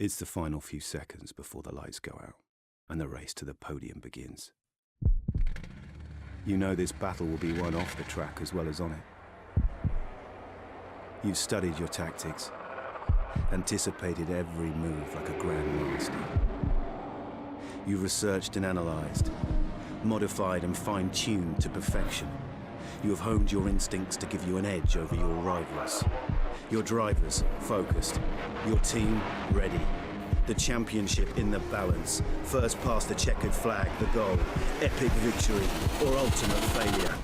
It's the final few seconds before the lights go out, and the race to the podium begins. You know this battle will be won off the track as well as on it. You've studied your tactics, anticipated every move like a grandmaster. You've researched and analyzed, modified and fine-tuned to perfection. You have honed your instincts to give you an edge over your rivals. Your drivers focused, your team ready. The championship in the balance. First past the checkered flag, the goal. Epic victory or ultimate failure.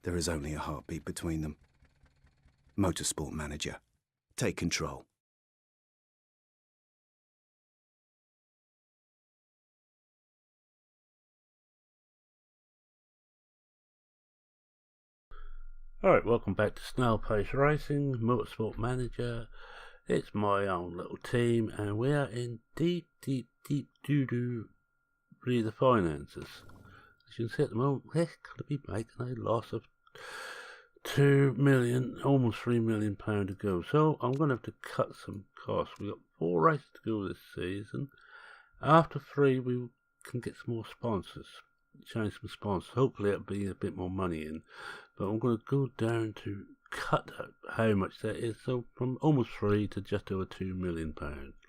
There is only a heartbeat between them. MotorSport Manager. Take control. Alright, welcome back to Snail Pace Racing, MotorSport Manager. It's my own little team, and we are in deep doo-doo re the finances. As you can see at the moment, we're going to be making a loss of 2 million, almost £3 million to go. So I'm going to have to cut some costs. We've got 4 races to go this season. After 3, we can get some more sponsors. Change some sponsors. Hopefully it'll be a bit more money in. But I'm going to go down to cut out how much that is. So from almost 3 to just over £2 million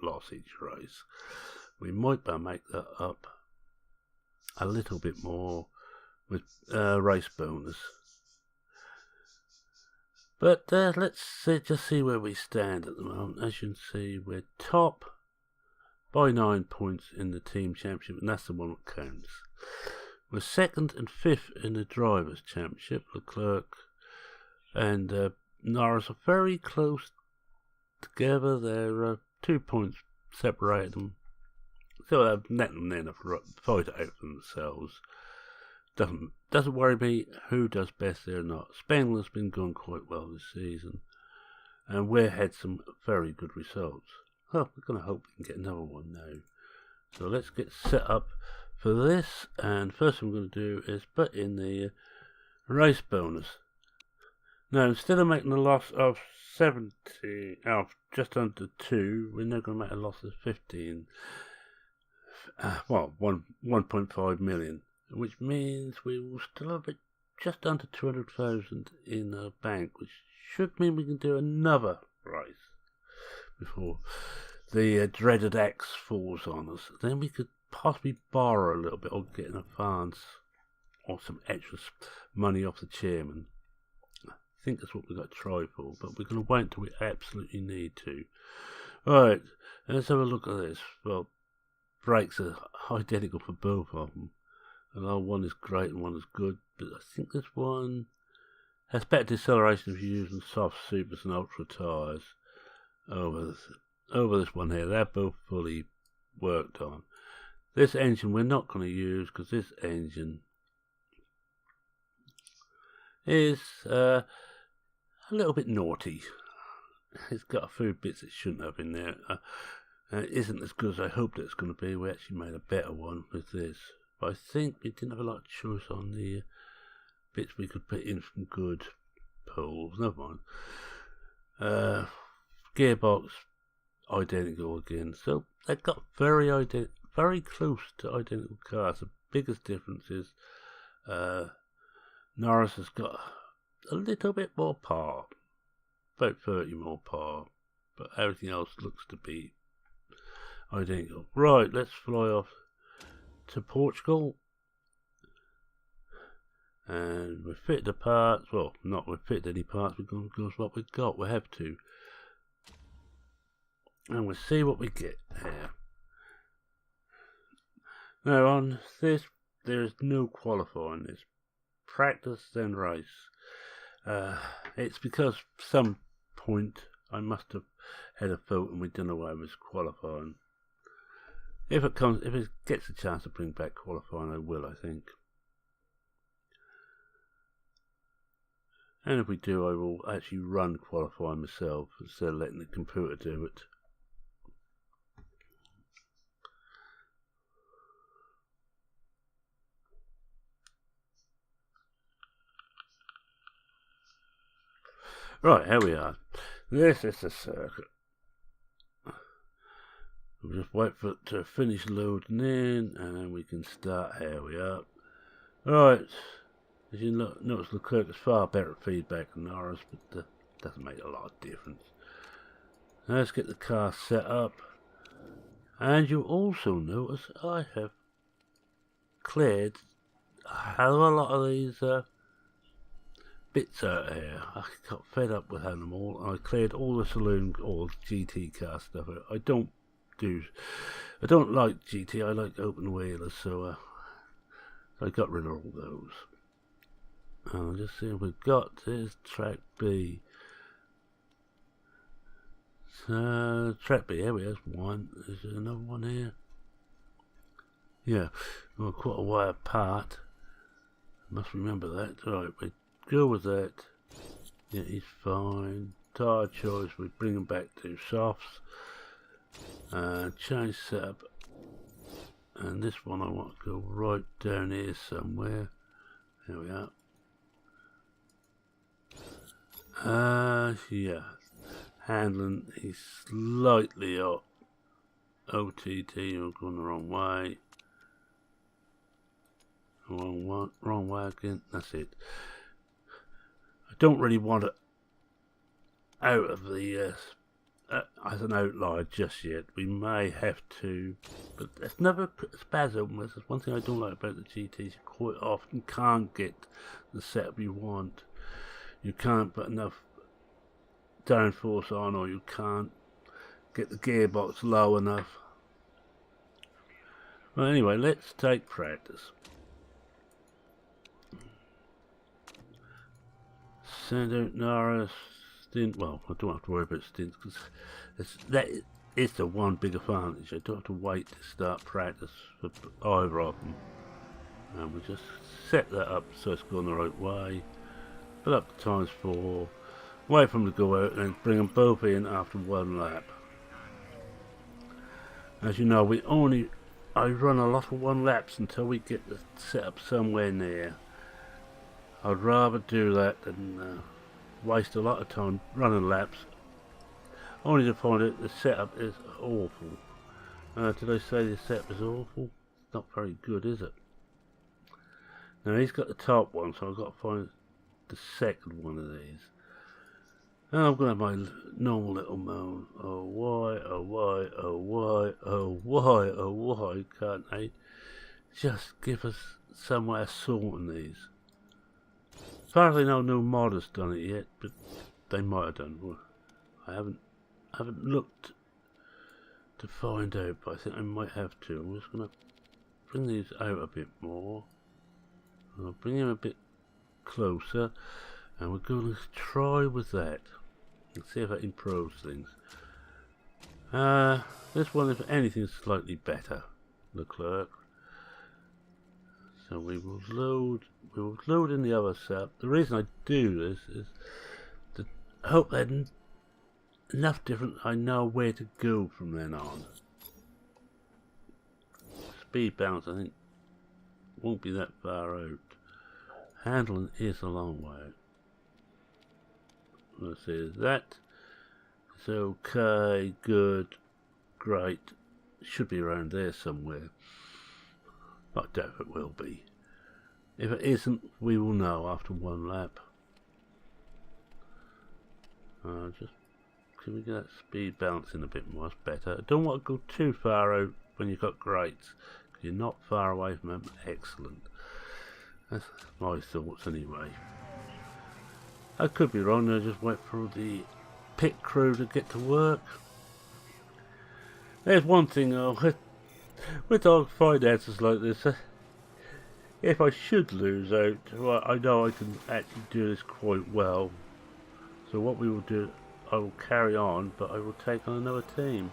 loss each race. We might be able to make that up a little bit more with race bonus. But let's just see where we stand at the moment. As you can see, we're top by 9 points in the team championship, and that's the one that counts. We're 2nd and 5th in the drivers' championship. Leclerc and Norris are very close together. They're 2 points separated them. So let them then fight it out for themselves. Doesn't worry me who does best there or not. Spengler's been going quite well this season, and we've had some very good results. Well, we're going to hope we can get another one now. So let's get set up for this, and first thing we're going to do is put in the race bonus. Now, instead of making a loss of 70, just under 2, we're now going to make a loss of 15. Well, 1.5 million, which means we will still have just under 200,000 in the bank, which should mean we can do another race before the dreaded axe falls on us. Then we could possibly borrow a little bit or get an advance or some extra money off the chairman. I think that's what we've got to try for, but we're going to wait until we absolutely need to. Alright, let's have a look at this. Well, brakes are identical for both of them. And one is great and one is good, but I think this one has better deceleration if you're using soft supers and ultra tyres over this one here. They're both fully worked on. This engine we're not going to use because this engine is a little bit naughty. It's got a few bits it shouldn't have in there. It isn't as good as I hoped it's going to be. We actually made a better one with this. But I think we didn't have a lot of choice on the bits we could put in from good poles. Never mind. Gearbox, identical again. So they've got very close to identical cars. The biggest difference is Norris has got a little bit more power. About 30 more power. But everything else looks to be identical. Right, let's fly off to Portugal, and we've fitted the parts. Well, not we've fitted any parts, we're going to go with what we've got. We have to, and we'll see what we get here. Now on this there is no qualifying. It's practice then race. It's because some point I must have had a vote and we didn't know why it was qualifying. If it gets a chance to bring back qualifying, I will, I think. And if we do, I will actually run qualifying myself instead of letting the computer do it. Right, here we are. This is the circuit. We'll just wait for it to finish loading in, and then we can start how we are. Alright, as you notice, Leclerc has far better feedback than Norris, but that doesn't make a lot of difference. Now let's get the car set up. And you'll also notice I have cleared a hell of a lot of these bits out here. I got fed up with having them all, and I cleared all the saloon or GT car stuff out. I don't like GT, I like open wheelers, so I got rid of all those. I'll just see what we've got. There's track B. So, track B, here we have one. Is there another one here? Yeah, we're quite a way apart. Must remember that. Alright, we go with that. Yeah, he's fine. Tyre choice, we bring him back to softs. Change setup. And this one I want to go right down here somewhere. There we are. Yeah. Handling, he's slightly up. OTT, we're going the wrong way. Wrong way again. That's it. I don't really want it out of the as an outlier just yet. We may have to, but it's never spasm. That's one thing I don't like about the GTs. You quite often can't get the setup you want. You can't put enough downforce on, or you can't get the gearbox low enough. Well, anyway, let's take practice. Send out Norris. Stint. Well, I don't have to worry about stints because that is the one big advantage. I don't have to wait to start practice for either of them. And we just set that up so it's going the right way. Fill up the times 4. Wait for them to go out and then bring them both in after one lap. As you know, I run a lot of one laps until we get the setup somewhere near. I'd rather do that than waste a lot of time running laps, only to find out the setup is awful. Did I say the setup is awful? It's not very good, is it? Now he's got the top one, so I've got to find the second one of these. And I'm going to have my normal little moan. Oh why, oh why, oh why, oh why, oh why can't they just give us some way of sorting these? As far as I know, no mod has done it yet, but they might have done. Well, I haven't looked to find out, but I think I might have to. I'm just going to bring these out a bit more. I'll bring them a bit closer, and we're going to try with that and see if that improves things. This one, if anything, is slightly better, Leclerc. So we will load in the other setup. The reason I do this is to hope that enough different I know where to go from then on. Speed balance, I think, won't be that far out. Handling is a long way out. Let's see, that is okay, good, great. Should be around there somewhere. I doubt it will be. If it isn't, we will know after one lap. Can we get that speed balancing a bit more? That's better. I don't want to go too far out when you've got greats, because you're not far away from them. Excellent. That's my thoughts anyway. I could be wrong. I just wait for the pit crew to get to work. There's one thing though. With dog finances like this, if I should lose out, well, I know I can actually do this quite well. So what we will do, I will carry on, but I will take on another team.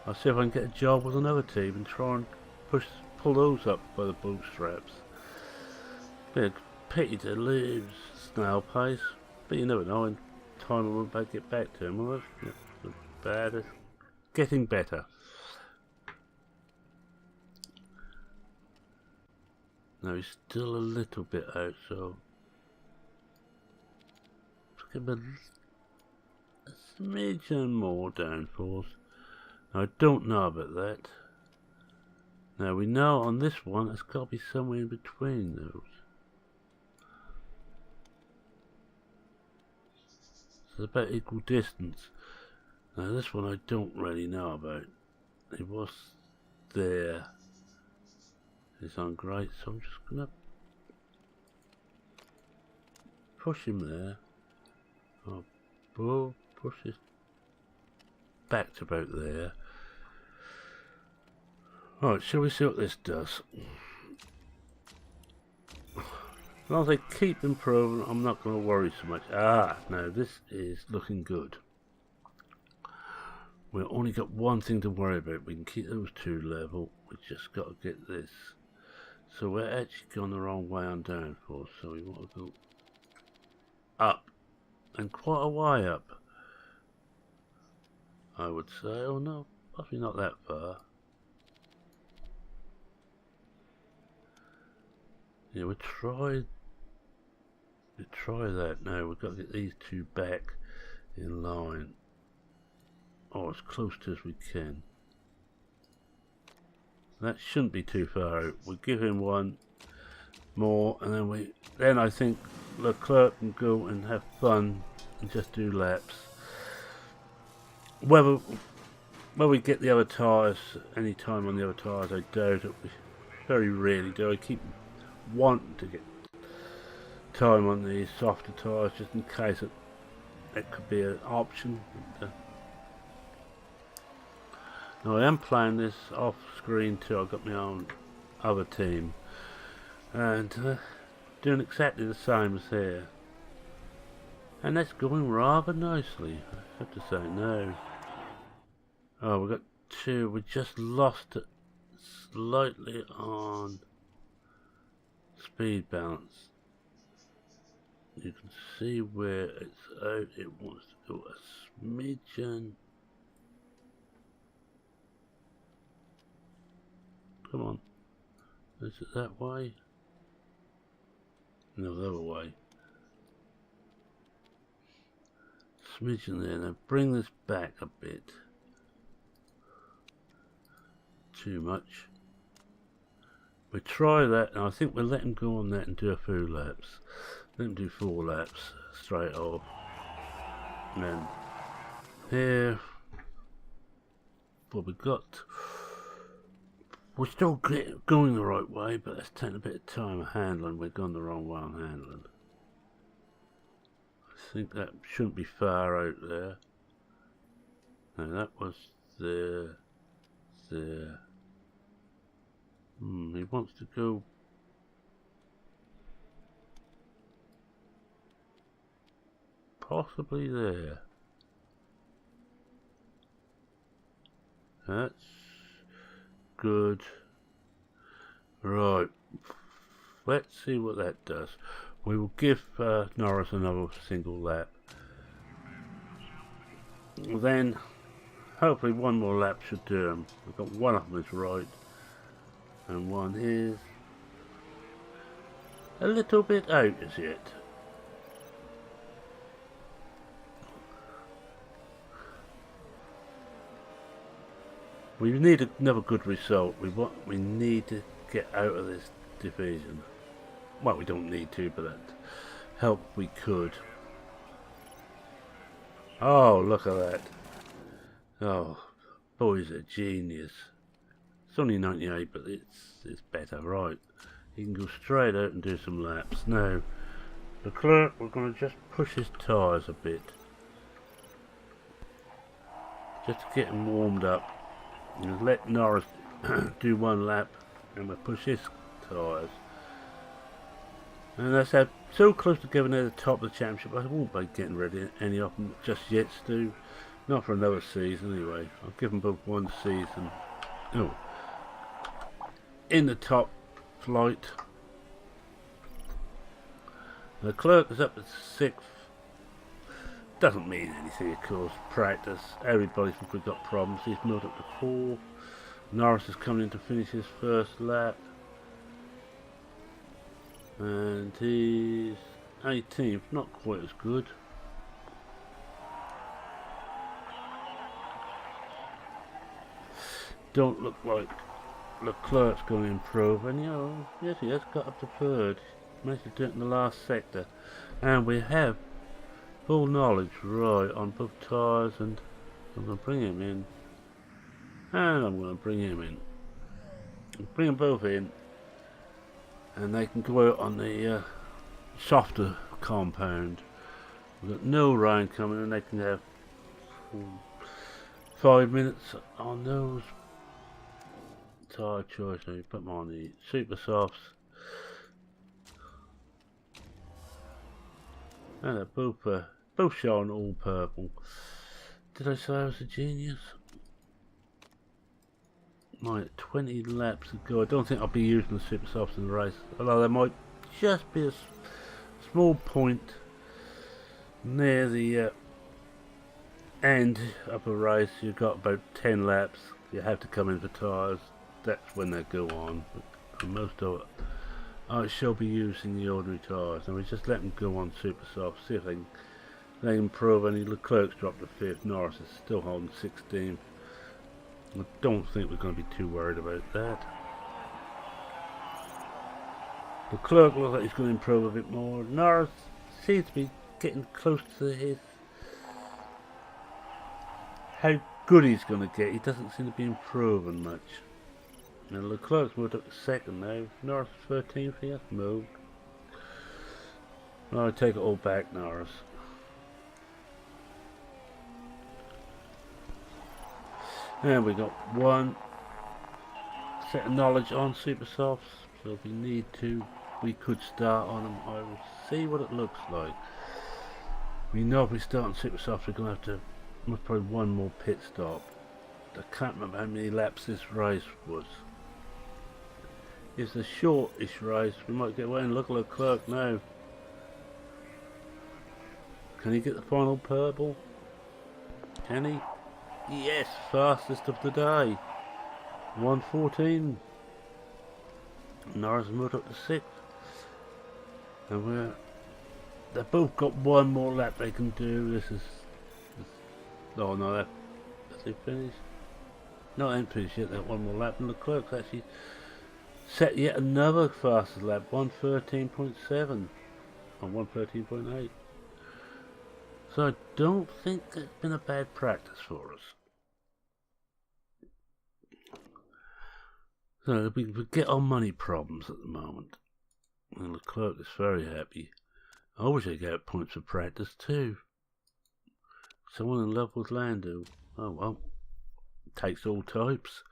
I'll see if I can get a job with another team and try and pull those up by the bootstraps. Be a pity to lose snail pace, but you never know. In time I won't get back to him. Well, that's not bad. It's getting better. Now he's still a little bit out, so let's give him a smidgen more downforce. I don't know about that. Now we know on this one it's got to be somewhere in between those. So it's about equal distance. Now this one I don't really know about. It was there. It's on great, so I'm just gonna push him there. Oh, push this back to about there. Alright, shall we see what this does? As long as they keep improving, I'm not going to worry so much. Now this is looking good. We've only got one thing to worry about. We can keep those two level. We just got to get this. So we're actually going the wrong way on downforce. So we want to go up. And quite a way up, I would say. Oh no, possibly not that far. Yeah, we try that now. We've got to get these two back in line, or as close to as we can. That shouldn't be too far out. We'll give him one more, and then I think Leclerc can go and have fun and just do laps. Whether we get the other tyres any time on the other tyres, I doubt it. We very rarely do. I keep wanting to get time on these softer tyres just in case it could be an option. Now I am playing this off screen too. I've got my own other team and doing exactly the same as here, and that's going rather nicely, I have to say. No, oh, we got two. We just lost it slightly on speed balance. You can see where it's out. It wants to go a smidgen. Come on. Is it that way? No, the other way. Smidgen there. Now bring this back a bit. Too much. We try that, and I think we'll let him go on that and do a few laps. Let him do 4 laps straight off. And then here, what we got. We're still going the right way, but that's taking a bit of time handling. We've gone the wrong way on handling. I think that shouldn't be far out there. No, that was there. He wants to go possibly there. That's good. Right, let's see what that does. We will give Norris another single lap. Then hopefully one more lap should do him. We've got one of them is right, and one is a little bit out as yet. We need another good result. We need to get out of this division. Well, we don't need to, but that help we could. Oh, look at that. Oh, boy's a genius. It's only 98, but it's better, right? He can go straight out and do some laps. Now, Leclerc, we're going to just push his tyres a bit. Just to get him warmed up. And let Norris do 1 lap, and we'll push his tyres. And that's so close to getting at the top of the championship. I won't be getting ready any of them just yet, Stu. Not for another season anyway. I'll give them both 1 season. Oh, in the top flight. Leclerc is up at 6th. Doesn't mean anything, of course. Practice. Everybody's got problems. He's moved up to 4th. Norris is coming in to finish his first lap. And he's 18th. Not quite as good. don't look like Leclerc's going to improve, and you know, yes, he has got up to third. Managed to do it in the last sector, and we have full knowledge right on both tyres, and I'm going to bring him in, and I'm going to bring him in. Bring them both in, and they can go out on the softer compound. We've got no rain coming, and they can have 5 minutes on those tyre choice. Now you put them on the super softs, and they're both showing all purple. Did I say I was a genius? Right, 20 laps to go. I don't think I'll be using the super softs in the race, although there might just be a small point near the end of a race. You've got about 10 laps. You have to come in for tyres. That's when they go on. But for most of it, I shall be using the ordinary tyres. And we just let them go on super soft. See if they improve any. Leclerc's dropped to 5th. Norris is still holding 16th. I don't think we're going to be too worried about that. Leclerc looks like he's going to improve a bit more. Norris seems to be getting close to his how good he's going to get. He doesn't seem to be improving much. Now Leclerc's moved up to 2nd now. Norris is 13th. He has moved. I'll take it all back, Norris. And we got one set of knowledge on super softs, so if we need to, we could start on them. I will see what it looks like. We know if we start on super softs, we're going to have to probably one more pit stop. I can't remember how many laps this race was. It's a shortish race. We might get away and look at Leclerc now. Can he get the final purple? Can he? Yes, fastest of the day. 1:14. Norris moved up to 6th. And they've both got one more lap they can do. This oh no, have they finished? No, they haven't finished yet. They've one more lap, and Leclerc's actually set yet another fastest lap. 1:13.7 or 1:13.8. So I don't think it's been a bad practice for us. So we get our money problems at the moment. And Leclerc is very happy. I wish I get points for practice too. Someone in love with Lando. Oh well. Takes all types.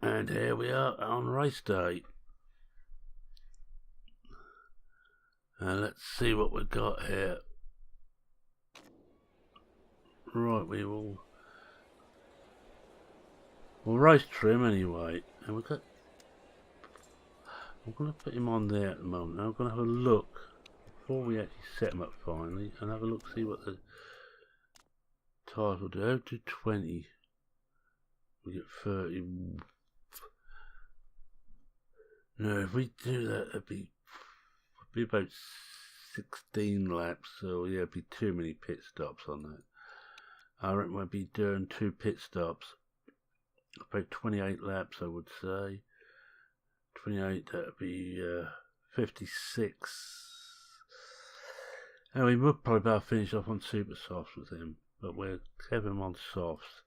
And here we are on race day. Let's see what we've got here. Right, we'll race trim anyway, and we've got. I'm going to put him on there at the moment. I'm going to have a look before we actually set him up finally, and have a look, see what the tyres will do. Out to 20, we get 30. No, if we do that, it'd be about 16 laps. So yeah, it'd be too many pit stops on that. I reckon we'll be doing 2 pit stops. About 28 laps, I would say. 28, that would be 56. And we would probably about finish off on super softs with him, but we'll have him on softs.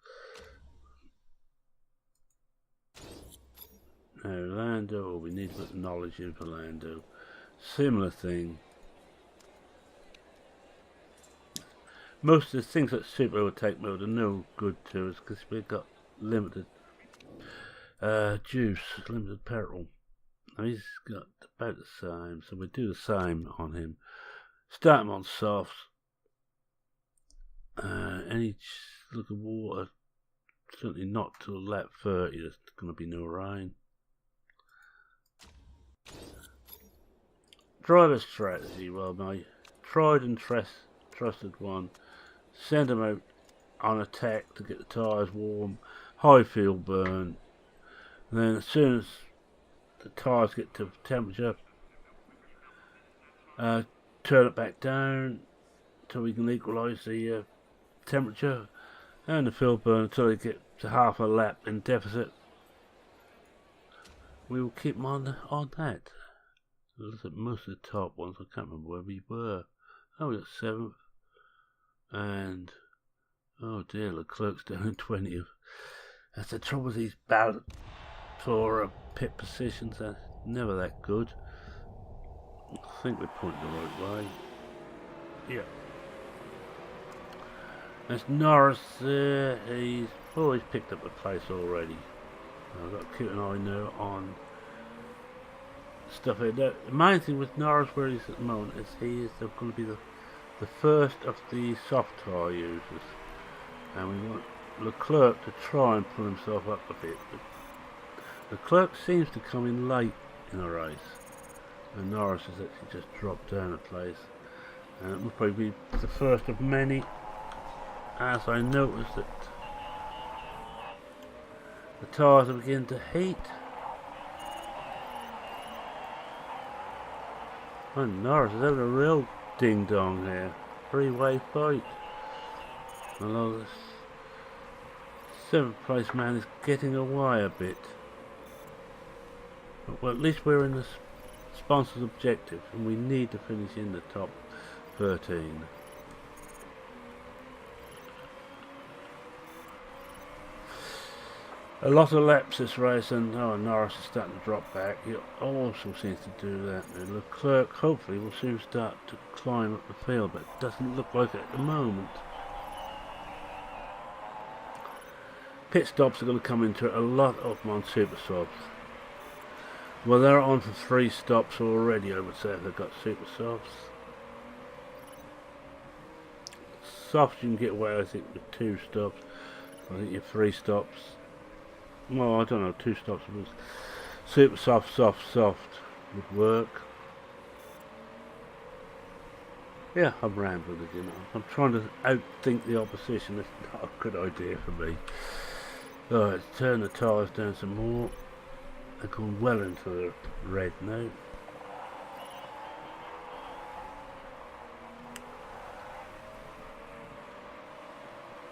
Now Lando, we need to put knowledge in for Lando. Similar thing. Most of the things that Super Overtake mode are no good to us because we've got limited juice, limited petrol. Now he's got about the same, so we do the same on him. Start him on softs. Any look of water, certainly not till lap 30. There's going to be no rain. Driver strategy, well, my tried and trusted one. Send them out on attack to get the tyres warm, high fuel burn, and then as soon as the tyres get to temperature, turn it back down so we can equalise the temperature, and the field burn until they get to half a lap in deficit. We will keep on that. Look at most of the top ones. I can't remember where we were. Oh, we got 7th. And oh dear, Leclerc's down in 20th. That's the trouble with these battles for pit positions. They're never that good. I think we're pointing the right way. Yeah. There's Norris there. He's picked up a place already. I've got to keep an eye now on stuff here. The main thing with Norris where he's at the moment is he is going to be the first of the soft tyre users. And we want Leclerc to try and pull himself up a bit. But Leclerc seems to come in late in the race. And Norris has actually just dropped down a place. And it will probably be the first of many, as I noticed that the tyres are beginning to heat. And Norris is having a real ding dong here. 3-way fight. Although this 7th place man is getting away a bit. But well, at least we're in the sponsor's objective and we need to finish in the top 13. A lot of laps this race, and Norris is starting to drop back. He also seems to do that. And Leclerc hopefully will soon start to climb up the field, but it doesn't look like it at the moment. Pit stops are going to come into it, a lot of them on super softs. Well, they're on for 3 stops already, I would say, if they've got super softs. Softs you can get away, I think, with 2 stops. I think you're 3 stops. Well, I don't know, 2 stops was super soft would work. Yeah, I'm rambling again. I'm trying to outthink the opposition. That's not a good idea for me. Alright, let's turn the tyres down some more. They're going well into the red now.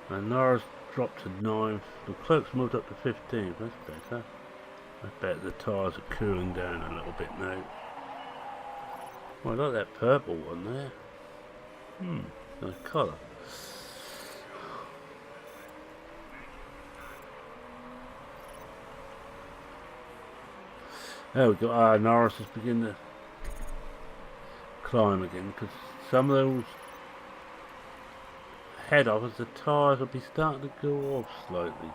And Norris dropped to 9th. Leclerc's moved up to 15th. That's better. I bet the tyres are cooling down a little bit now. Well, I like that purple one there. Nice colour. There we go. Norris is beginning to climb again because some of those head off as the tyres will be starting to go off slightly.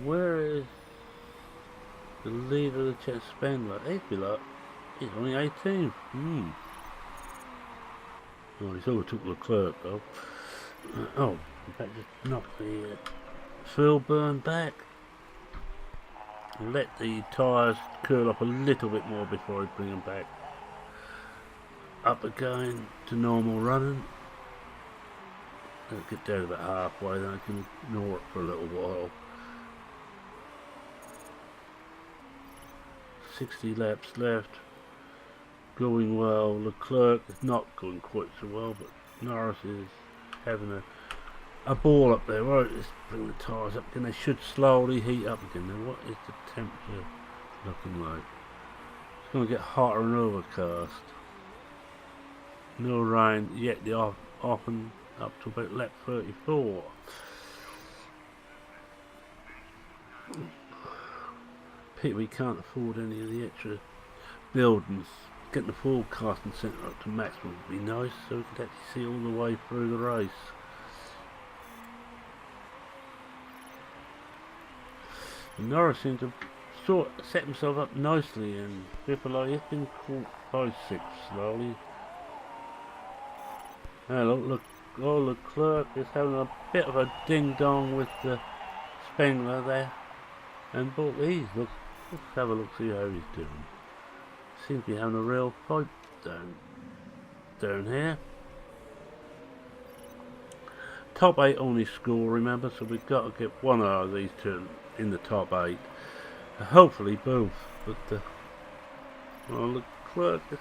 Where is the leader of the Czech Spengler? He's only 18th. Oh, he's overtook Leclerc though. Oh, in fact, just knock the fuel burn back. Let the tyres curl up a little bit more before I bring them back up again to normal running. I'll get down about halfway, then I can ignore it for a little while. 60 laps left. Going well. Leclerc is not going quite so well, but Norris is having a ball up there. Right, let's bring the tyres up again. They should slowly heat up again. Now, what is the temperature looking like? It's going to get hotter and overcast. No rain yet. The often up to about lap 34. Pity we can't afford any of the extra buildings. Getting the forecasting centre up to maximum would be nice, so we could actually see all the way through the race. And Norris seems to sort of set himself up nicely, and Biffalo has been caught by 6 slowly. Look, Leclerc is having a bit of a ding dong with the Spengler there, and but let's have a look, see how he's doing. Seems to be having a real fight down here. Top 8 only score, remember, so we've got to get one of these two in the top 8. Hopefully both, but Leclerc is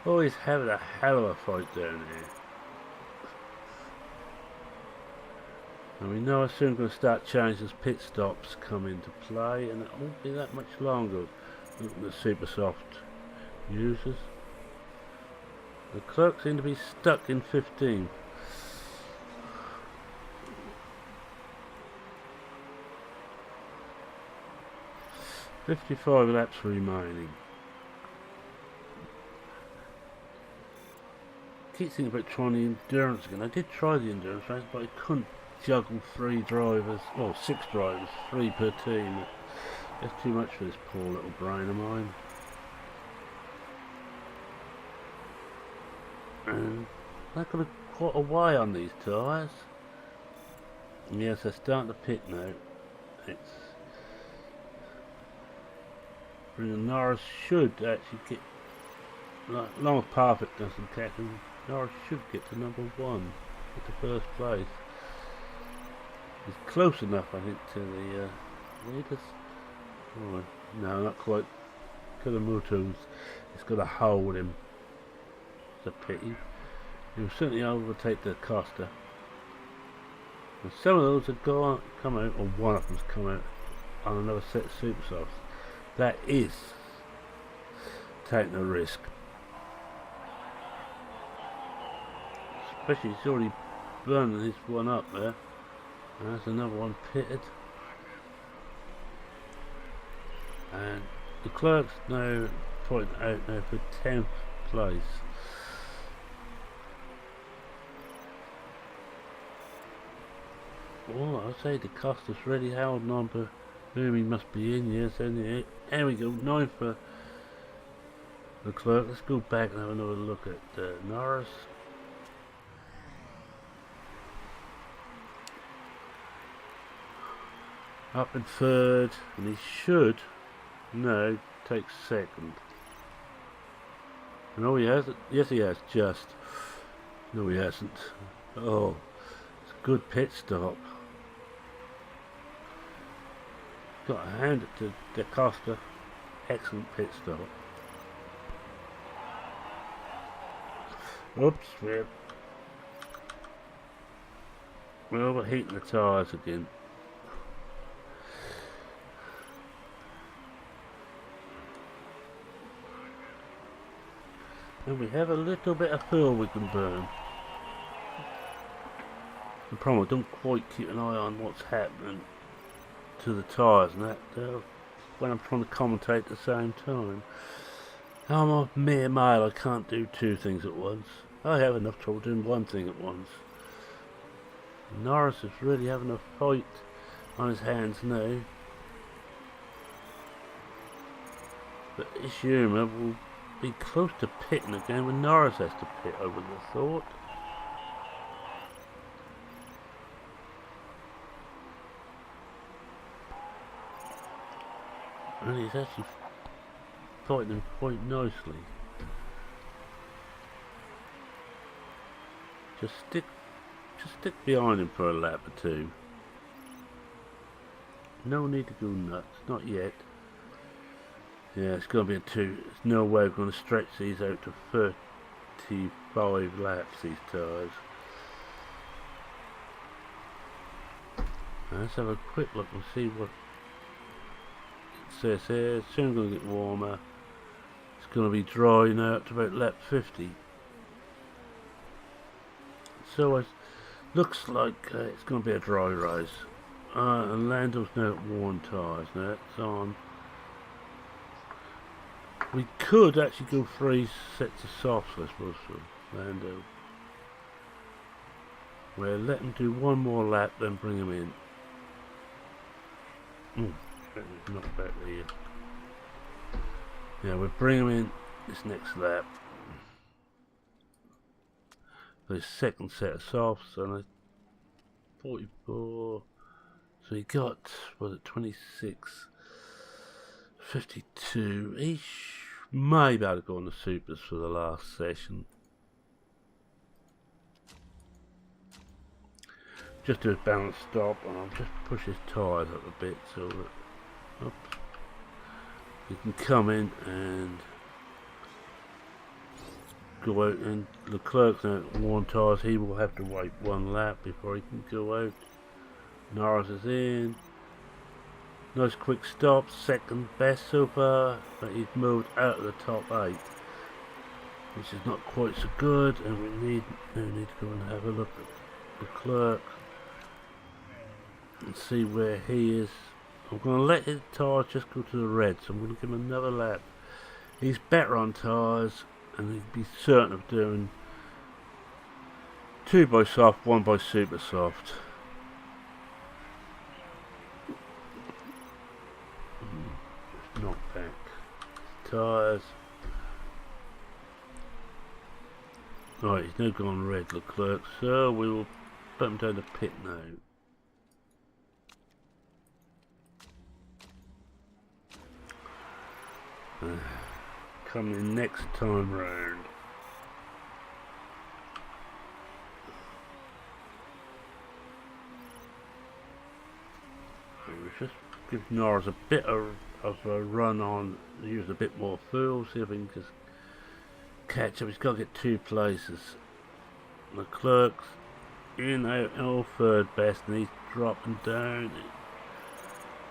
Oh, he's having a hell of a fight down here. And we know soon going to start changing as pit stops come into play, and it won't be that much longer. Looking at the super soft users. The clerk seem to be stuck in 15th. "55 laps remaining." Keep thinking about trying the endurance again. I did try the endurance race, but I couldn't juggle 3 drivers, or 6 drivers, 3 per team. That's too much for this poor little brain of mine. And they've got quite a way on these tyres. And yes, they're starting to pit now. It's bringing Norris should actually get, like, long as Parfit doesn't catch him, Norris should get to number 1, get to first place. He's close enough, I think, to the leaders. Oh, no, not quite. Kalamuto's, it's got a hole with him. It's a pity. He'll certainly overtake the Costa. And some of those have come out, or one of them's come out on another set of super softs. That is taking a risk. Especially he's already burning this one up there. And that's another one pitted. And the clerk's now pointing out now for 10th place. Well, I'll say the Costa's really holding on, but whom he must be in, yes, and there we go, 9 for the clerk. Let's go back and have another look at Norris. Up in 3rd, and he should now take 2nd. No, he hasn't. Yes, he has, just. No, he hasn't. Oh, it's a good pit stop. Got to hand it to Da Costa. Excellent pit stop. Oops, we're overheating the tyres again. And we have a little bit of fuel we can burn. The problem, I don't quite keep an eye on what's happening to the tyres and that when I'm trying to commentate at the same time. I'm a mere male, I can't do 2 things at once. I have enough trouble doing 1 thing at once. Norris is really having a fight on his hands now. But Ishima will be close to pitting again when Norris has to pit, I would have thought. And he's actually fighting him quite nicely. Just stick behind him for a lap or 2. No need to go nuts, not yet. Yeah, it's going to be a 2. There's no way we're going to stretch these out to 35 laps, these tyres. Now let's have a quick look and see what it says here. It's soon going to get warmer. It's going to be dry now up to about lap 50. So it looks like it's going to be a dry race. And Lando's now at worn tyres. Now it's on. We could actually go 3 sets of softs, I suppose, for Lando. We'll let him do 1 more lap, then bring him in. Not back there. Yeah, we'll bring him in this next lap. For his 2nd set of softs, and a 44. So he got, was it 26? 52. He may be able to go on the supers for the last session. Just do a balance stop, and I'll just push his tyres up a bit so that he can come in and go out, and Leclerc's now at worn tyres. He will have to wait one lap before he can go out. Norris is in. Nice quick stop, second best so far, but he's moved out of the top 8, which is not quite so good, and we need to go and have a look at Leclerc and see where he is. I'm going to let his tyres just go to the red, so I'm going to give him another lap. He's better on tyres, and he'd be certain of doing 2 by soft, 1 by super soft. Knock back tyres. Right, he's now gone red, Leclerc, so we will put him down the pit now. Coming next time round. We'll just give Norris a bit of a run on, use a bit more fuel, see if we can just catch up. He's got to get 2 places. Leclerc's in out third best, and he's dropping down.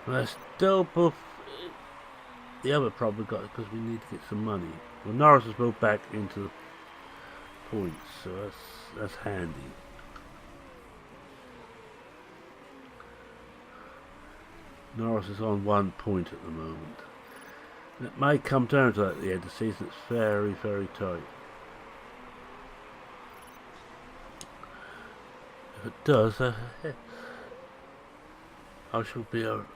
We're still both. The other problem we've got is because we need to get some money. Well, Norris has moved back into the points, so that's handy. Norris is on 1 point at the moment. It may come down to that at the end of the season. It's very, very tight. If it does, I shall be a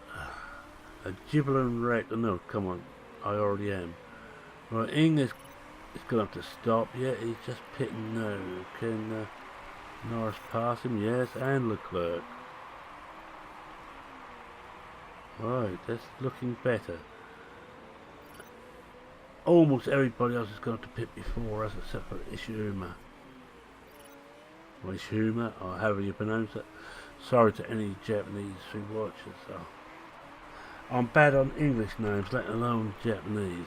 gibbering wreck. No, come on, I already am. Right, Ing is going to have to stop. Yeah, he's just pitting now. Can Norris pass him? Yes, and Leclerc. Right, that's looking better. Almost everybody else has gone to pit before us except for Ishihuma. Or Ishihuma, or however you pronounce it. Sorry to any Japanese who watch it. So. I'm bad on English names, let alone Japanese.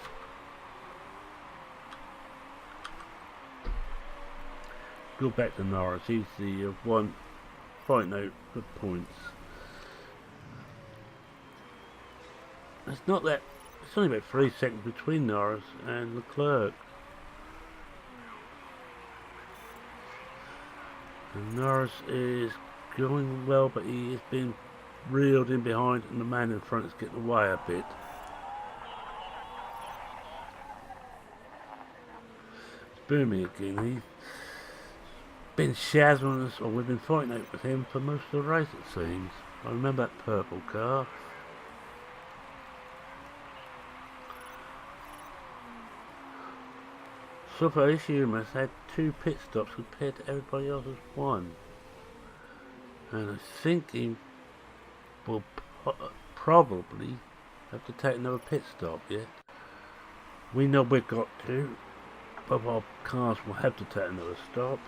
Go back to Norris. He's the one fighting out good points. It's not that. It's only about 3 seconds between Norris and Leclerc. And Norris is going well, but he is being reeled in behind, and the man in front is getting away a bit. It's booming again. He's been shazzing us, or we've been fighting out with him for most of the race, it seems. I remember that purple car. So far, Ishihuma has had 2 pit stops compared to everybody else's 1. And I think he will probably have to take another pit stop yet. We know we've got to. Both our cars will have to take another stop.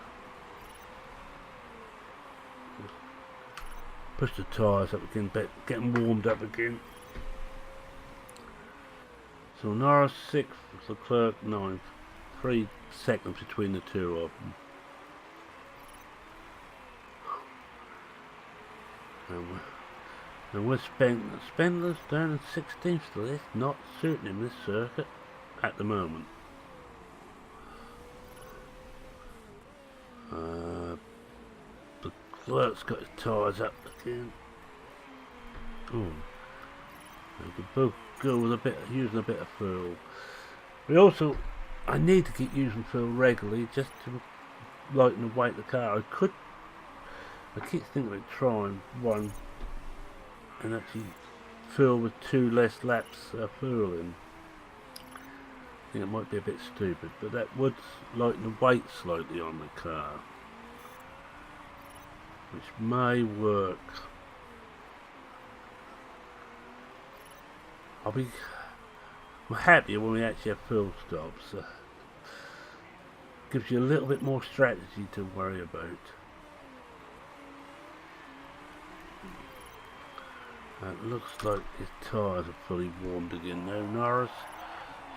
Push the tyres up again, getting warmed up again. So Norris 6th, Leclerc 9th. 3 seconds between the 2 of them. And we're Spendler's down in 16th still. It's not suiting him, this circuit, at the moment. The Leclerc's got his tyres up again. Oh, they could both go with using a bit of fuel. We also, I need to keep using fuel regularly just to lighten the weight of the car. I keep thinking of trying one and actually fill with 2 less laps of fuel in. I think it might be a bit stupid, but that would lighten the weight slightly on the car, which may work. I'm happier when we actually have fuel stops. Gives you a little bit more strategy to worry about. It looks like his tyres are fully warmed again now. Norris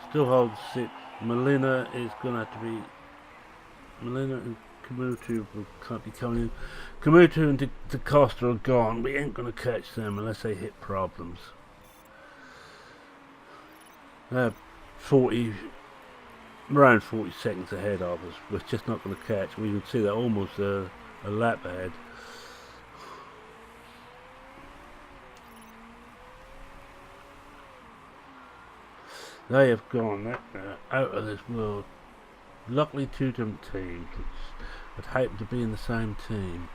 still holds 6th. Molina is going to have to be Molina and Kamutu can't be coming in. Kamutu and DeCosta are gone. We ain't going to catch them unless they hit problems. 40, around 40 seconds ahead of us. We're just not going to catch. We can see that almost a lap ahead. They have gone out of this world. Luckily, two different teams, which would happen to be in the same team.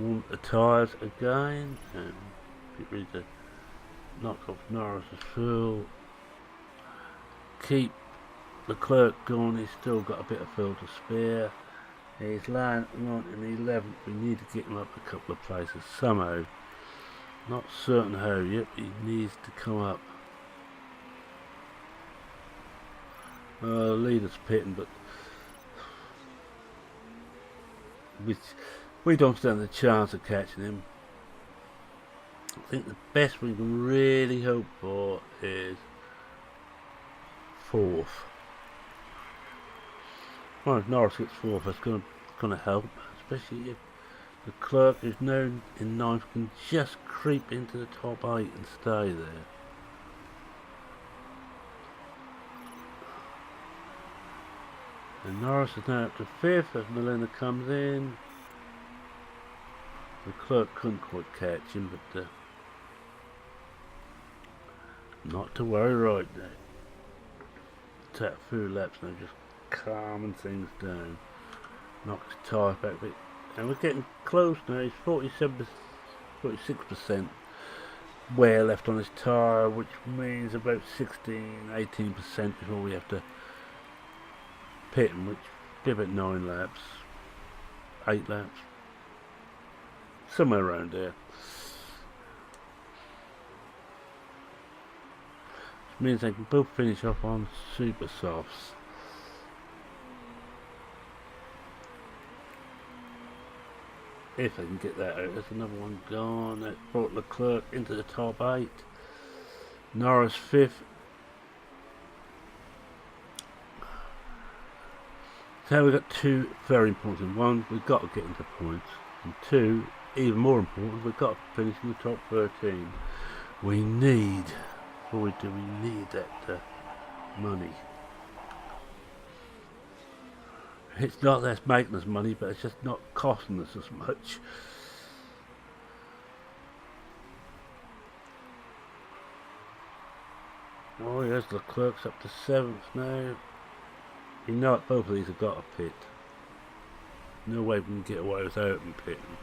Warm the tyres again, and get ready to knock off Norris's fuel. Keep Leclerc going, he's still got a bit of fuel to spare. He's lying right in the 11th, we need to get him up a couple of places somehow. Not certain how yet, but he needs to come up. Leader's pitting, but we don't stand a chance of catching him. I think the best we can really hope for is 4th. Well, if Norris gets 4th, that's going to help, especially if the clerk who's now in 9th can just creep into the top 8 and stay there. And Norris is now up to 5th as Molina comes in. The clerk couldn't quite catch him, but not to worry right now. Take a few laps now, just calming things down. Knocks the tyre back a bit. And we're getting close now. He's 46% wear left on his tyre, which means about 18% before we have to pit him, which give it 9 laps, 8 laps, somewhere around there. Which means they can both finish off on super softs. If they can get that out. There's another one gone. That brought Leclerc into the top 8. Norris 5th. So we've got 2 very important. 1, we've got to get into points. And 2, even more important, we've got to finish in the top 13. We need, before we do, we need that money. It's not that's making us money, but it's just not costing us as much. Oh yes, Leclerc's up to 7th now. You know it, both of these have got a pit. No way we can get away without them pitting.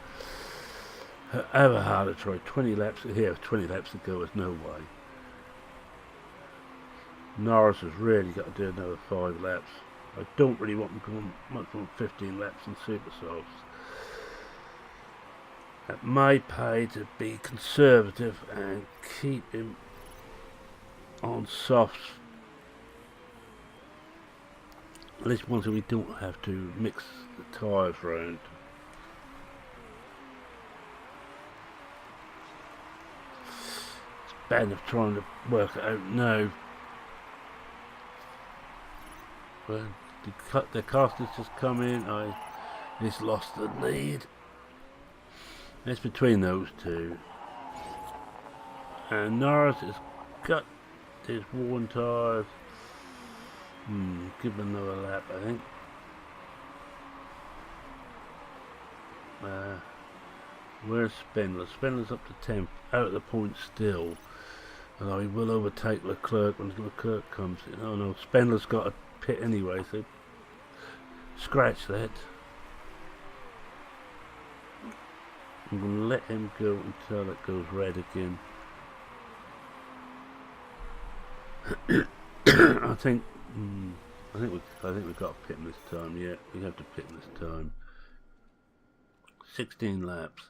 However hard to try, 20 laps here, 20 laps to go, there's no way. Norris has really got to do another 5 laps. I don't really want him going much more than 15 laps in super softs. It may pay to be conservative and keep him on softs. At least once we don't have to mix the tyres round. It's bad enough trying to work it out now. Well, the casters just come in. He's lost the lead. It's between those two. And Norris has got his worn tyres. Give him another lap, I think. Where's Spindler? Spindler's up to 10th, out of the point still. Although he will overtake Leclerc when Leclerc comes in. Oh no, Spindler's got a pit anyway, so scratch that. I'm going to let him go until it goes red again. I think we've got to pit him this time. Yeah, we have to pit him this time. 16 laps.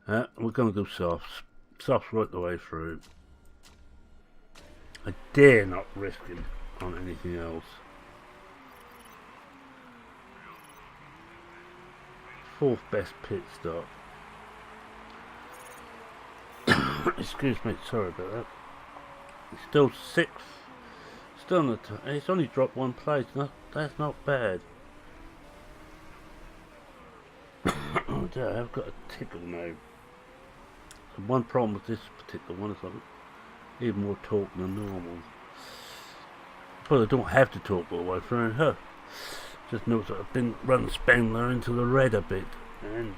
We're going to go softs. Softs right the way through. I dare not risk him on anything else. 4th best pit stop. Excuse me, sorry about that. He's still 6th. Still on the he's only dropped 1 place. That's not bad. Oh dear, I've got a tickle now. So one problem with this particular one is like even more torque than normal. But I don't have to talk all the way through. Huh. Just noticed that I've been run Spengler into the red a bit and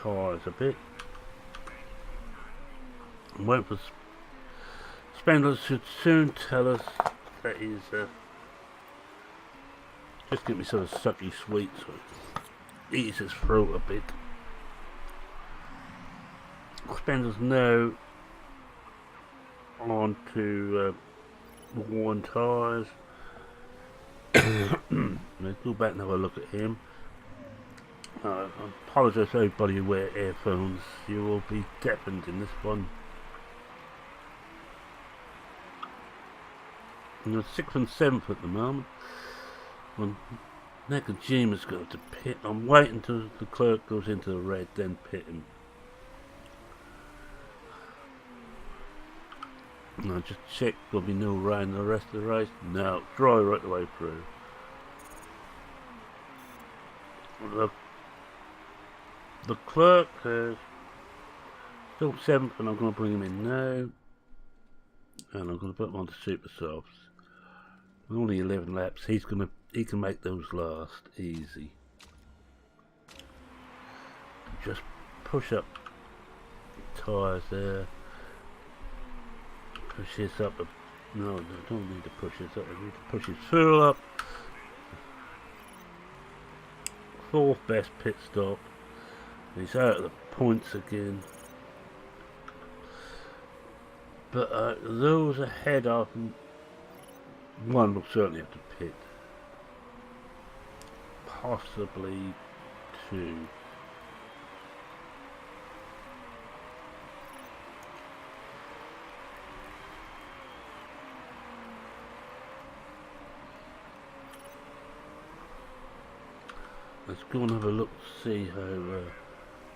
tyres a bit. I'm waiting for Spengler should soon tell us that he's just get me sort of sucky sweet so it eats his throat a bit. Spengler's now on to worn tyres. Let's go back and have a look at him. I apologise to everybody who wear earphones. You will be deafened in this one. And we're 6th and 7th at the moment. When Nakajima's going to pit, I'm waiting until the clerk goes into the red, then pit him. And I just check there'll be no rain the rest of the race. No, dry right the way through. The clerk is still 7th, and I'm going to bring him in now. And I'm going to put him on the super softs. Only 11 laps. He can make those last easy. Just push up tyres there. Push this up. No, I don't need to push this up. I need to push his fuel up. 4th best pit stop. He's out of the points again. But those ahead of him, one will certainly have to pit. Possibly 2. Let's go and have a look to see how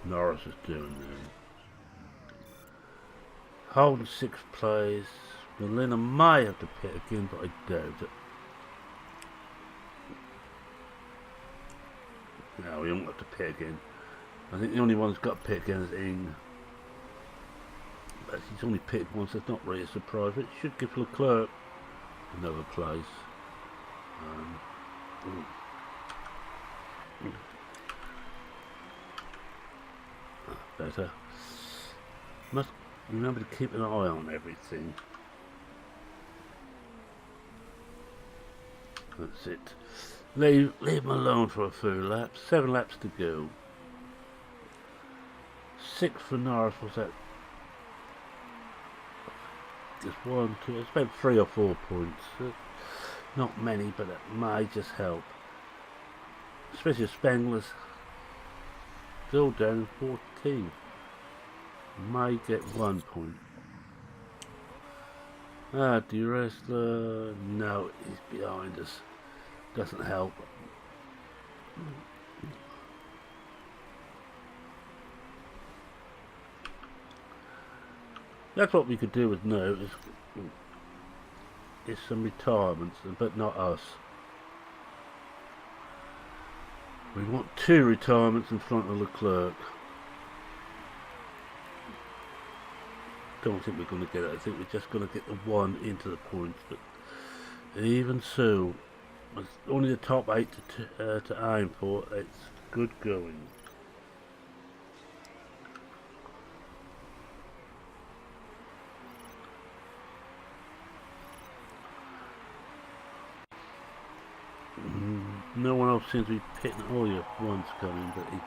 Norris is doing now. Holding 6th place. Melina may have to pit again, but I doubt it. No, we won't have to pit again. I think the only one who's got to pit again is Ing. But he's only pitted once, that's not really a surprise. But it should give Leclerc another place. Better. Must remember to keep an eye on everything. That's it. Leave him alone for a few laps. 7 laps to go. 6 for Norris. Was that? Just 1, 2. I spent 3 or 4 points. Not many, but it may just help. Especially Spengler's still down 14. May get 1 point. Wrestler. No, he's behind us. Doesn't help. That's what we could do with no is some retirements, but not us. We want 2 retirements in front of Leclerc. Don't think we're going to get it. I think we're just going to get the 1 into the points. But even so, it's only the top 8 to aim for. It's good going. No one else seems to be pitting. Oh yeah, one's coming, but he's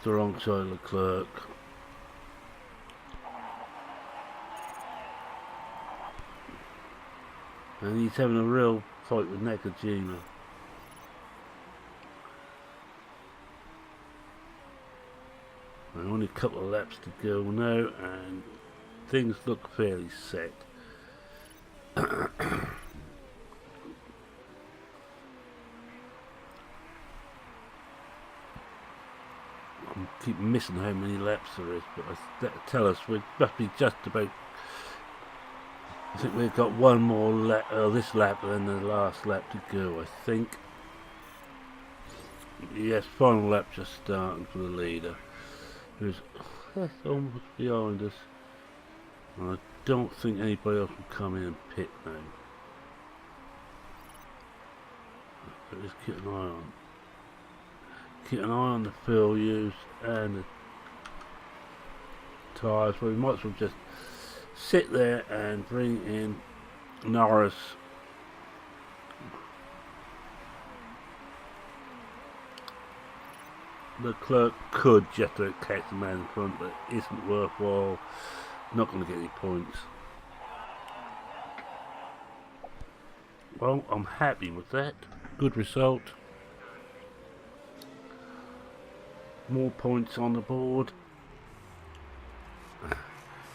the wrong side of Leclerc. And he's having a real fight with Nakajima. And only a couple of laps to go now, and things look fairly set. I keep missing how many laps there is, but that tell us we must be just about. I think we've got one more lap, this lap and the last lap to go, I think. Yes, final lap just starting for the leader, who's almost behind us. And I don't think anybody else will come in and pit now. But just keep an eye on. Keep an eye on the fuel use and the tyres. Well, we might as well just sit there and bring in Norris. The clerk could just catch the man in front, but it isn't worthwhile. Not going to get any points. Well, I'm happy with that. Good result. More points on the board.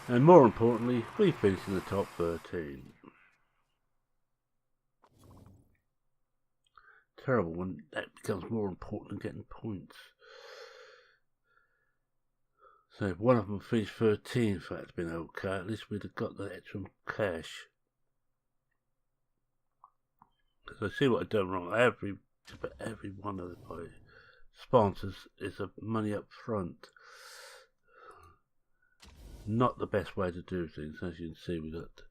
And more importantly, we finished in the top 13. Terrible when that becomes more important than getting points. So if one of them finished 13, if that had been okay, at least we'd have got the extra cash. So see what I've done wrong. Every one of my sponsors is a money up front. Not the best way to do things. As you can see, we got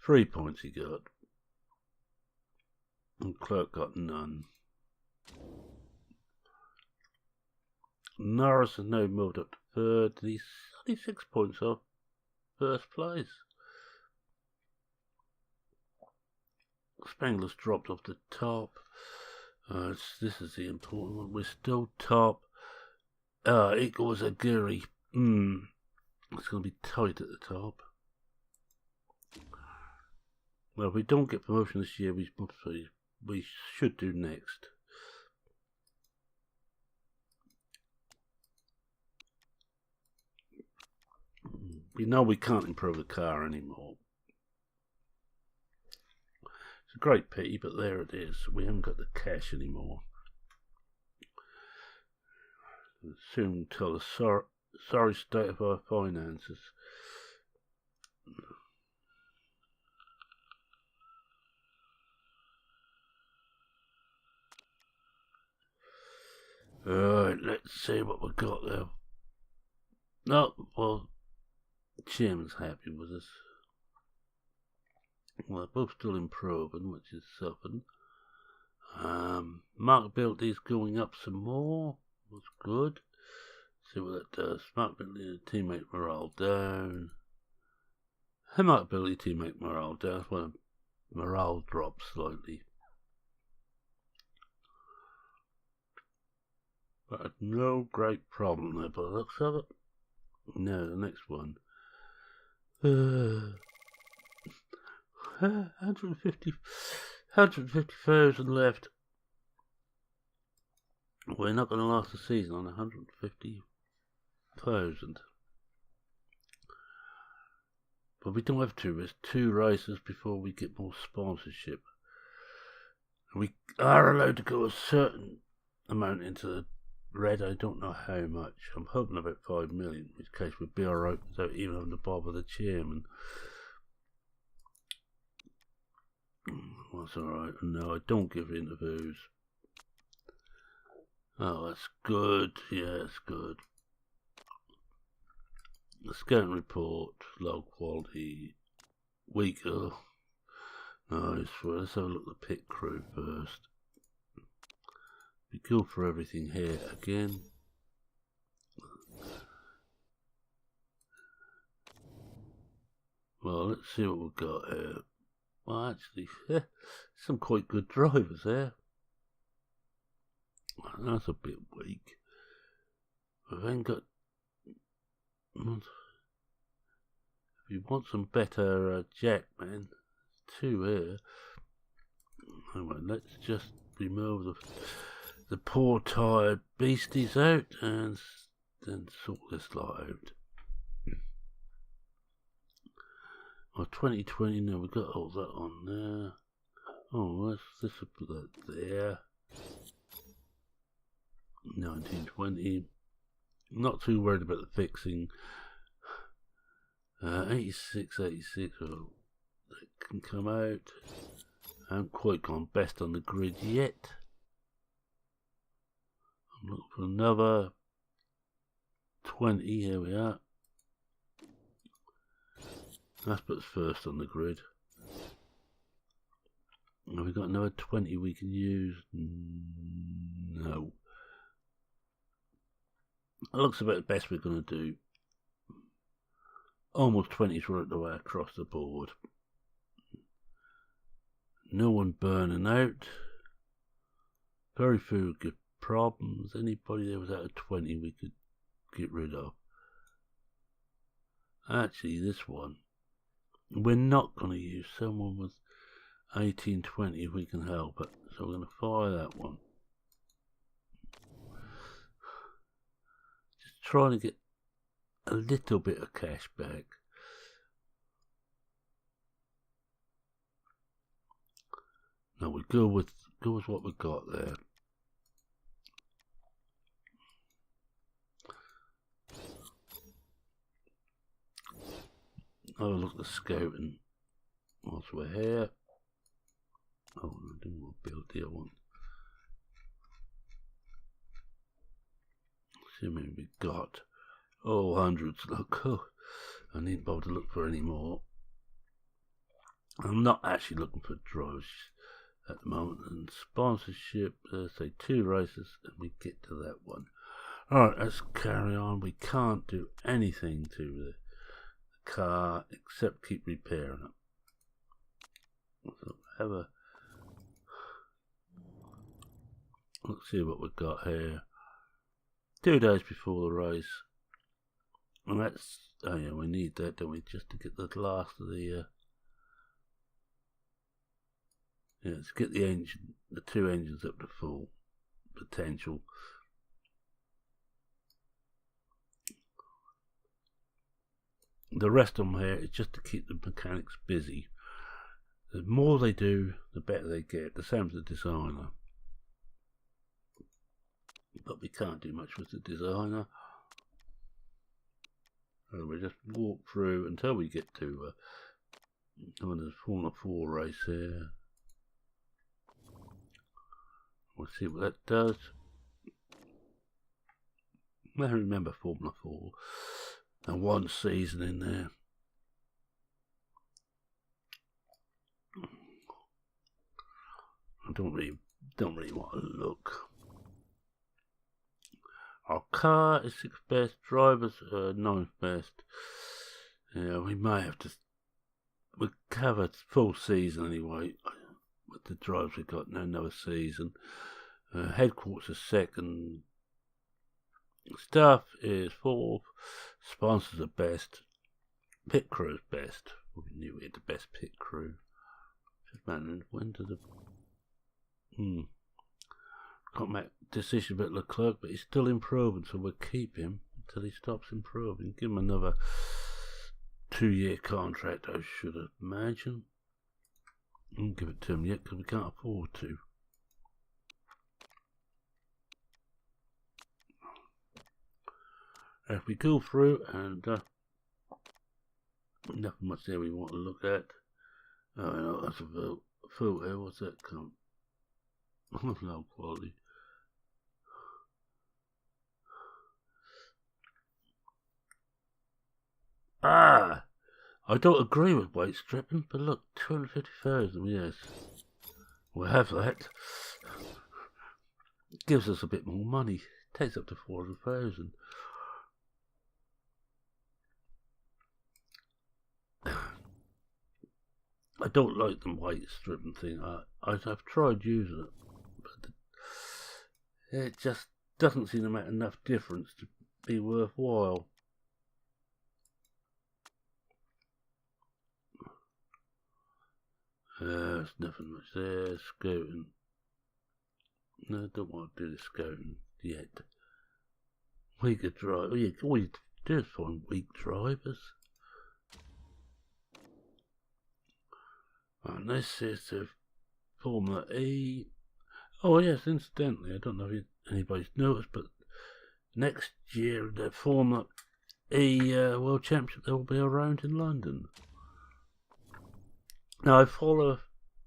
3 points he got. And Clerk got none. Norris has now moved up to third. He's only 6 points off first place. Spangler's dropped off the top. This is the important one. We're still top. It was a Guri. It's going to be tight at the top. Well, if we don't get promotion this year, we should do next. We know we can't improve the car anymore. It's a great pity, but there it is. We haven't got the cash anymore. We'll soon tell the sorry state of our finances. Alright, let's see what we got there. No, well, Chairman's happy with us. Well, they're both still improving, which is something. Markability is going up some more. That's good. See what that does. Markability, teammate morale down. Markability, teammate morale down. That's when morale drops slightly. But no great problem there by the looks of it. No, the next one. 150,000 left. We're not going to last the season on 150,000. But we don't have to. There's 2 races before we get more sponsorship. We are allowed to go a certain amount into the red. I don't know how much. I'm hoping about 5 million, in which case we'd be alright without even having to bother the chairman. That's alright. No, I don't give interviews. Oh, that's good. Yeah, it's good. The scouting report, low quality, weaker. Nice. Well, let's have a look at the pit crew first. We go for everything here again. Well, let's see what we've got here. Well, actually, some quite good drivers there. That's a bit weak. We've then got. If you want some better jack, man, 2 here. Anyway, let's just remove the poor tired beasties out and then sort this lot out. Oh, 2020, no, we've got all that on there. Oh, this will put that there. 1920. Not too worried about the fixing. 86, 86, well, that can come out. I haven't quite gone best on the grid yet. I'm looking for another 20, here we are. That's put us first on the grid. Have we got another 20 we can use? No. It looks about the best we're going to do. Almost 20s right the way across the board. No one burning out. Very few good problems. Anybody that was out of 20 we could get rid of. Actually, this one we're not going to use. Someone with 1820 if we can help it. So we're going to fire that one. Just trying to get a little bit of cash back. No, we go with what we got there. Have a look at the scouting whilst we're here. Oh, I didn't want to build the other one. See how many we got. Oh, hundreds. Look, oh, I needn't bother to look for any more. I'm not actually looking for drivers at the moment. And sponsorship, say 2 races, and we get to that one. Alright, let's carry on. We can't do anything to the car except keep repairing it. So let's see what we've got here. 2 days before the race. And that's, oh yeah, we need that, don't we, just to get the last of the yeah, let's get the engine, the 2 engines up to full potential. The rest of them here is just to keep the mechanics busy. The more they do, the better they get. The same as the designer. But we can't do much with the designer. So we just walk through until we get to there's Formula 4 race here. We'll see what that does. I remember Formula 4 and 1 season in there. I don't really want to look. Our car is 6th best, drivers 9th best. Yeah, we may have to. We covered full season anyway. With the drivers we got now, another season. Headquarters 2nd. Staff is 4th. Sponsors are best. Pit crew is best. We knew we had the best pit crew. Just wondering when do the can't make a decision about Leclerc, but he's still improving, so we'll keep him until he stops improving. Give him another 2-year contract, I should imagine. I won't give it to him yet because we can't afford to. If we go through and nothing much there we want to look at. Oh no, that's a photo. What's that come? Low quality. Ah, I don't agree with weight stripping, but look, 250,000, yes. We'll have that. It gives us a bit more money. It takes up to 400,000. I don't like the weight stripping thing. I've tried using it, but it just doesn't seem to make enough difference to be worthwhile. There's nothing much there. Scouting. No, I don't want to do the scouting yet. Weaker drive. All you do is find weak drivers. And this is the Formula E. Oh yes, incidentally, I don't know if anybody's noticed, but next year, the Formula E World Championship, there will be around in London. Now, I follow,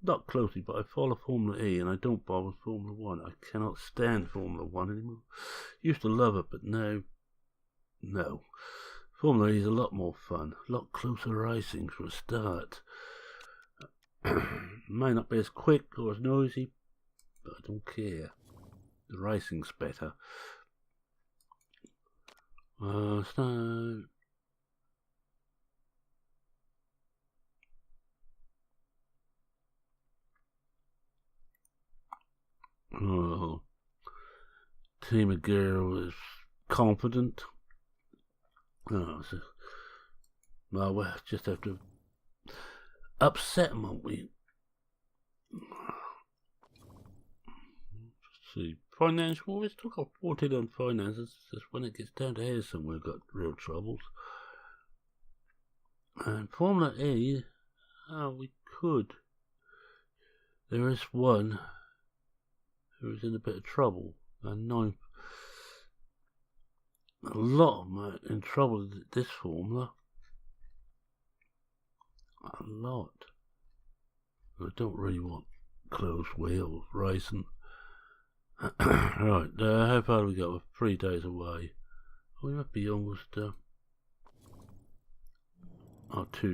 not closely, but I follow Formula E, and I don't bother with Formula 1. I cannot stand Formula 1 anymore. Used to love it, but now, no. Formula E is a lot more fun, a lot closer racing for a start. May not be as quick or as noisy, but I don't care. The racing's better. So... Oh, Team Aguirre was confident. Oh, so, well, we'll just have to upset them, won't we? Let's see. Finance, well, we've still got 14 on finances. Just when it gets down to here somewhere, we've got real troubles. And Formula E, we could. There is one who is in a bit of trouble. And a lot of them are in trouble with this Formula. A lot. I don't really want closed wheel racing. Right, how far do we got? We're 3 days away. We might be almost 2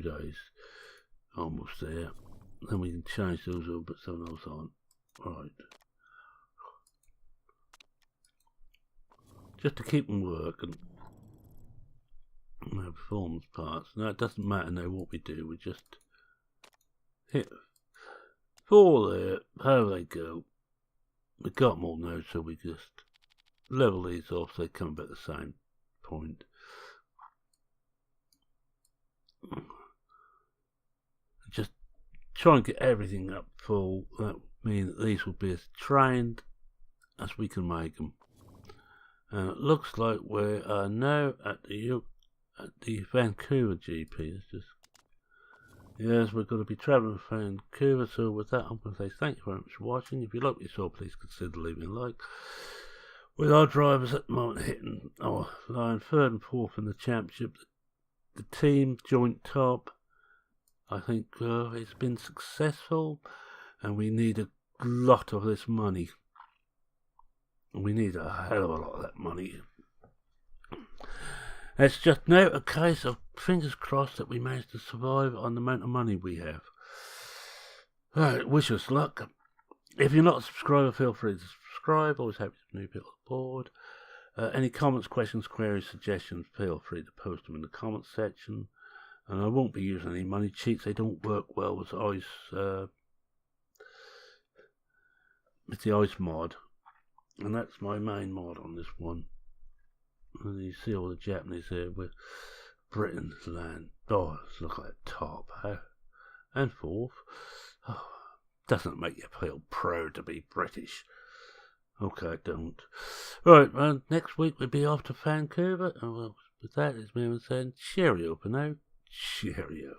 days. Almost there. Then we can change those over, but some of those aren't. Right. Just to keep them working. Performance parts. Now it doesn't matter now what we do, we just hit 4 there, how they go. We got them all now, so we just level these off so they come about the same point. Just try and get everything up full. That means that these will be as trained as we can make them. And it looks like we are now at the Vancouver GP. It's just, yes, we're going to be travelling to Vancouver. So with that, I'm going to say thank you very much for watching. If you like what you saw, please consider leaving a like. With our drivers at the moment hitting line 3rd and 4th in the championship, the team joint top, I think it's been successful, and we need a lot of this money. We need a hell of a lot of that money. It's just now a case of fingers crossed that we manage to survive on the amount of money we have. Alright, wish us luck. If you're not a subscriber, feel free to subscribe. Always happy to new people aboard. Any comments, questions, queries, suggestions, feel free to post them in the comments section. And I won't be using any money cheats. They don't work well with ICE. It's the ICE mod. And that's my main mod on this one. And you see all the Japanese here with Britain's land. Oh, let's look at the top. And 4th. Oh, doesn't make you feel proud to be British. Okay, I don't. Right, next week we'll be off to Vancouver. And well, with that, it's me saying cheerio for now. Cheerio.